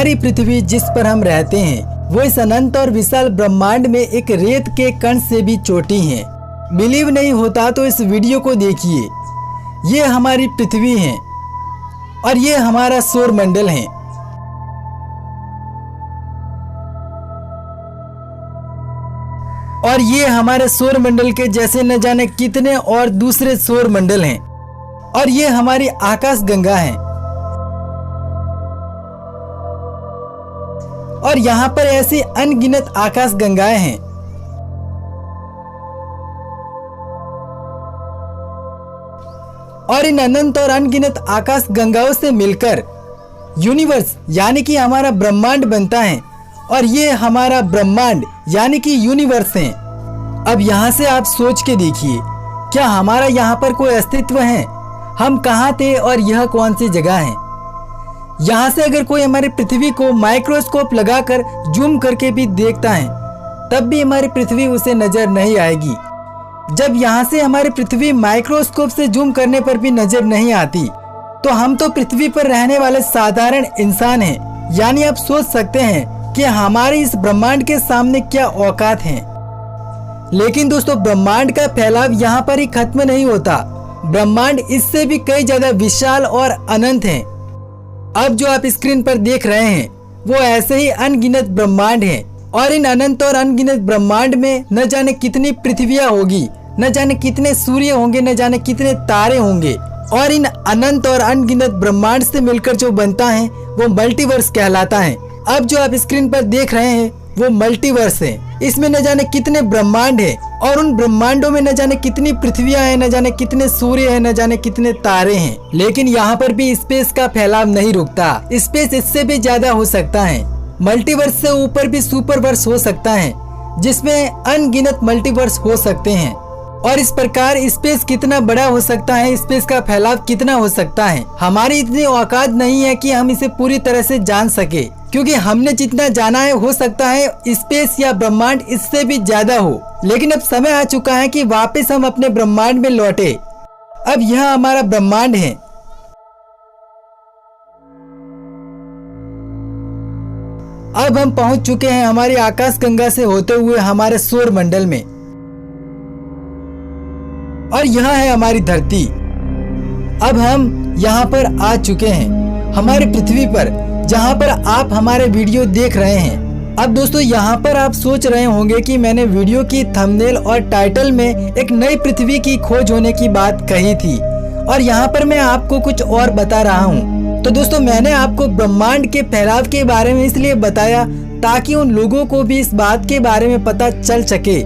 हमारी पृथ्वी जिस पर हम रहते हैं वो इस अनंत और विशाल ब्रह्मांड में एक रेत के कण से भी छोटी है। बिलीव नहीं होता तो इस वीडियो को देखिए। ये हमारी पृथ्वी है और ये हमारा सौर मंडल है। और ये हमारे सौर मंडल के जैसे न जाने कितने और दूसरे सौर मंडल हैं। और ये हमारी आकाश गंगा है। और यहाँ पर ऐसी अनगिनत आकाश गंगाएं हैं। और इन अनंत और अनगिनत आकाश गंगाओं से मिलकर यूनिवर्स यानी कि हमारा ब्रह्मांड बनता है। और ये हमारा ब्रह्मांड यानी कि यूनिवर्स है। अब यहाँ से आप सोच के देखिए, क्या हमारा यहाँ पर कोई अस्तित्व है? हम कहाँ थे और यह कौन सी जगह है? यहाँ से अगर कोई हमारी पृथ्वी को माइक्रोस्कोप लगाकर जूम करके भी देखता है तब भी हमारी पृथ्वी उसे नजर नहीं आएगी। जब यहाँ से हमारी पृथ्वी माइक्रोस्कोप से जूम करने पर भी नजर नहीं आती तो हम तो पृथ्वी पर रहने वाले साधारण इंसान हैं। यानी आप सोच सकते हैं कि हमारे इस ब्रह्मांड के सामने क्या औकात है। लेकिन दोस्तों, ब्रह्मांड का फैलाव यहाँ पर ही खत्म नहीं होता। ब्रह्मांड इससे भी कई ज्यादा विशाल और अनंत है। अब जो आप स्क्रीन पर देख रहे हैं वो ऐसे ही अनगिनत ब्रह्मांड हैं। और इन अनंत और अनगिनत ब्रह्मांड में न जाने कितनी पृथ्वियां होगी, न जाने कितने सूर्य होंगे, न जाने कितने तारे होंगे। और इन अनंत और अनगिनत ब्रह्मांड से मिलकर जो बनता है वो मल्टीवर्स कहलाता है। अब जो आप स्क्रीन पर देख रहे हैं वो मल्टीवर्स है। इसमें न जाने कितने ब्रह्मांड है और उन ब्रह्मांडों में न जाने कितनी पृथ्वियां हैं, न जाने कितने सूर्य हैं, न जाने कितने तारे हैं। लेकिन यहाँ पर भी स्पेस का फैलाव नहीं रुकता। स्पेस इससे भी ज्यादा हो सकता है। मल्टीवर्स से ऊपर भी सुपरवर्स हो सकता है जिसमें अनगिनत मल्टीवर्स हो सकते हैं। और इस प्रकार स्पेस कितना बड़ा हो सकता है, स्पेस का फैलाव कितना हो सकता है, हमारी इतनी औकात नहीं है कि हम इसे पूरी तरह से जान सके। क्योंकि हमने जितना जाना है हो सकता है स्पेस या ब्रह्मांड इससे भी ज्यादा हो। लेकिन अब समय आ चुका है कि वापस हम अपने ब्रह्मांड में लौटे। अब यह हमारा ब्रह्मांड है। अब हम पहुंच चुके हैं हमारी आकाश गंगा से होते हुए हमारे सौर मंडल में। और यह है हमारी धरती। अब हम यहाँ पर आ चुके हैं हमारी पृथ्वी पर, जहाँ पर आप हमारे वीडियो देख रहे हैं। अब दोस्तों, यहाँ पर आप सोच रहे होंगे कि मैंने वीडियो की थंबनेल और टाइटल में एक नई पृथ्वी की खोज होने की बात कही थी और यहाँ पर मैं आपको कुछ और बता रहा हूँ। तो दोस्तों, मैंने आपको ब्रह्मांड के फैलाव के बारे में इसलिए बताया ताकि उन लोगों को भी इस बात के बारे में पता चल सके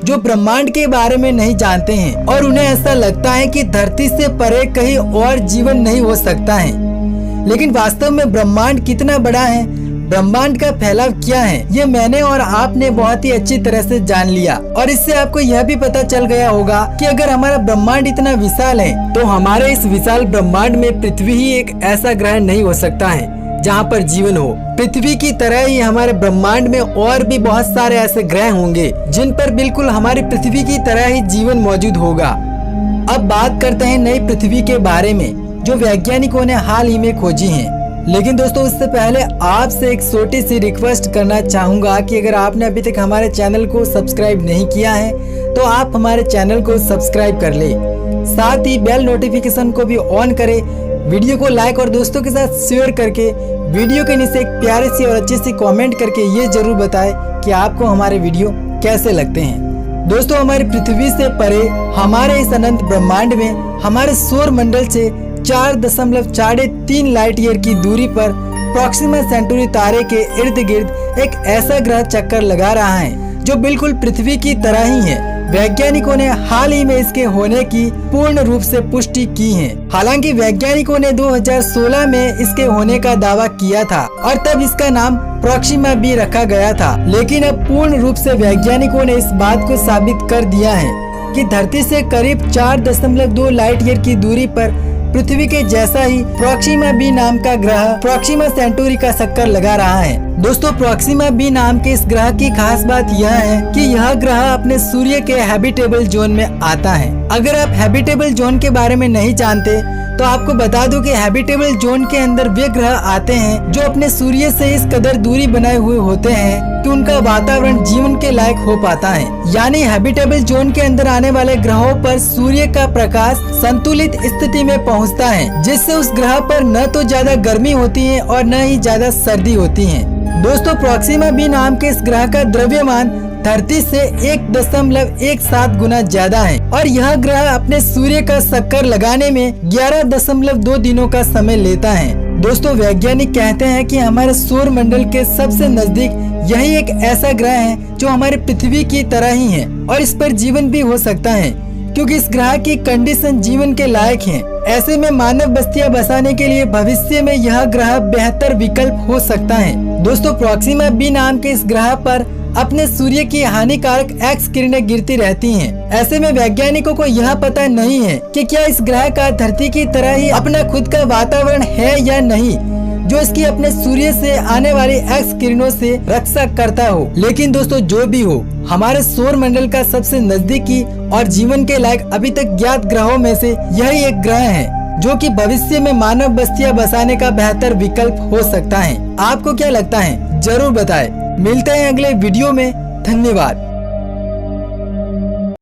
जो ब्रह्मांड के बारे में नहीं जानते हैं और उन्हें ऐसा लगता है कि धरती से परे कहीं और जीवन नहीं हो सकता है। लेकिन वास्तव में ब्रह्मांड कितना बड़ा है, ब्रह्मांड का फैलाव क्या है, ये मैंने और आपने बहुत ही अच्छी तरह से जान लिया। और इससे आपको यह भी पता चल गया होगा कि अगर हमारा ब्रह्मांड इतना विशाल है तो हमारे इस विशाल ब्रह्मांड में पृथ्वी ही एक ऐसा ग्रह नहीं हो सकता है जहाँ पर जीवन हो। पृथ्वी की तरह ही हमारे ब्रह्मांड में और भी बहुत सारे ऐसे ग्रह होंगे जिन पर बिल्कुल हमारी पृथ्वी की तरह ही जीवन मौजूद होगा। अब बात करते हैं नई पृथ्वी के बारे में जो वैज्ञानिकों ने हाल ही में खोजी है। लेकिन दोस्तों, उससे पहले आपसे एक छोटी सी रिक्वेस्ट करना चाहूँगा कि अगर आपने अभी तक हमारे चैनल को सब्सक्राइब नहीं किया है तो आप हमारे चैनल को सब्सक्राइब कर ले, साथ ही बेल नोटिफिकेशन को भी ऑन करें। वीडियो को लाइक और दोस्तों के साथ शेयर करके वीडियो के नीचे एक प्यारी सी और अच्छी सी कमेंट करके ये जरूर बताएं कि आपको हमारे वीडियो कैसे लगते हैं। दोस्तों, हमारी पृथ्वी से परे हमारे इस अनंत ब्रह्मांड में हमारे सौर मंडल से 4.3 लाइट ईयर की दूरी पर प्रॉक्सिमा सेंटूरी तारे के इर्द गिर्द एक ऐसा ग्रह चक्कर लगा रहा है जो बिल्कुल पृथ्वी की तरह ही है। वैज्ञानिकों ने हाल ही में इसके होने की पूर्ण रूप से पुष्टि की है। हालांकि वैज्ञानिकों ने 2016 में इसके होने का दावा किया था और तब इसका नाम प्रॉक्सिमा बी रखा गया था। लेकिन अब पूर्ण रूप से वैज्ञानिकों ने इस बात को साबित कर दिया है कि धरती से करीब 4.2 लाइट ईयर की दूरी पर पृथ्वी के जैसा ही प्रॉक्सिमा बी नाम का ग्रह प्रॉक्सिमा सेंटूरी का चक्कर लगा रहा है। दोस्तों प्रोक्सिमा बी नाम के इस ग्रह की खास बात यह है कि यह ग्रह अपने सूर्य के हैबिटेबल जोन में आता है। अगर आप हैबिटेबल जोन के बारे में नहीं जानते तो आपको बता दूं कि हैबिटेबल जोन के अंदर वे ग्रह आते हैं जो अपने सूर्य से इस कदर दूरी बनाए हुए होते हैं कि उनका वातावरण जीवन के लायक हो पाता है। यानी हैबिटेबल जोन के अंदर आने वाले ग्रहों पर सूर्य का प्रकाश संतुलित स्थिति में पहुंचता है, जिससे उस ग्रह पर न तो ज्यादा गर्मी होती है और न ही ज्यादा सर्दी होती है। दोस्तों प्रोक्सिमा बी नाम के इस ग्रह का द्रव्यमान धरती से 1.17 गुना ज्यादा है और यह ग्रह अपने सूर्य का चक्कर लगाने में 11.2 दिनों का समय लेता है। दोस्तों वैज्ञानिक कहते हैं कि हमारे सौर मंडल के सबसे नजदीक यही एक ऐसा ग्रह है जो हमारे पृथ्वी की तरह ही है और इस पर जीवन भी हो सकता है, क्योंकि इस ग्रह की कंडीशन जीवन के लायक है। ऐसे में मानव बस्तियां बसाने के लिए भविष्य में यह ग्रह बेहतर विकल्प हो सकता है। दोस्तों प्रोक्सिमा बी नाम के इस ग्रह पर अपने सूर्य की हानिकारक एक्स किरणें गिरती रहती हैं। ऐसे में वैज्ञानिकों को यह पता नहीं है कि क्या इस ग्रह का धरती की तरह ही अपना खुद का वातावरण है या नहीं, जो इसकी अपने सूर्य से आने वाली एक्स किरणों से रक्षा करता हो। लेकिन दोस्तों जो भी हो, हमारे सौर मंडल का सबसे नजदीकी और जीवन के लायक अभी तक ज्ञात ग्रहों में से यही एक ग्रह है जो कि भविष्य में मानव बस्तियां बसाने का बेहतर विकल्प हो सकता है। आपको क्या लगता है जरूर बताएं। मिलते हैं अगले वीडियो में। धन्यवाद।